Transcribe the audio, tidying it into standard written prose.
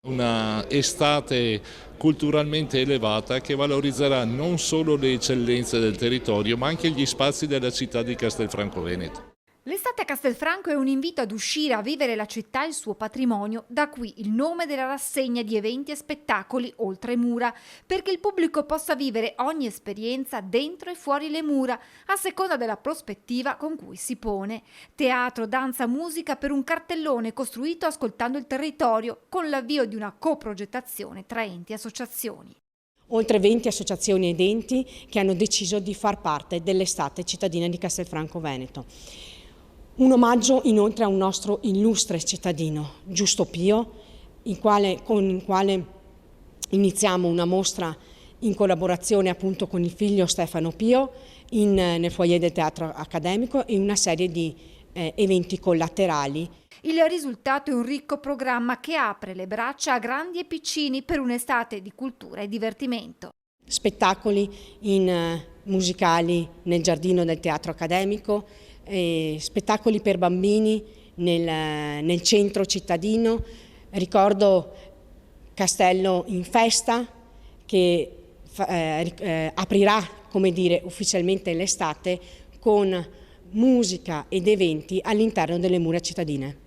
Una estate culturalmente elevata che valorizzerà non solo le eccellenze del territorio ma anche gli spazi della città di Castelfranco Veneto. L'estate a Castelfranco è un invito ad uscire a vivere la città e il suo patrimonio, da qui il nome della rassegna di eventi e spettacoli oltre mura, perché il pubblico possa vivere ogni esperienza dentro e fuori le mura, a seconda della prospettiva con cui si pone. Teatro, danza, musica per un cartellone costruito ascoltando il territorio, con l'avvio di una coprogettazione tra enti e associazioni. Oltre 20 associazioni ed enti che hanno deciso di far parte dell'estate cittadina di Castelfranco Veneto. Un omaggio inoltre a un nostro illustre cittadino, Giusto Pio, con il quale iniziamo una mostra in collaborazione appunto con il figlio Stefano Pio nel foyer del Teatro Accademico e una serie di eventi collaterali. Il risultato è un ricco programma che apre le braccia a grandi e piccini per un'estate di cultura e divertimento. Spettacoli musicali nel giardino del Teatro Accademico, spettacoli per bambini nel centro cittadino. Ricordo Castello in Festa che aprirà, come dire, ufficialmente l'estate con musica ed eventi all'interno delle mura cittadine.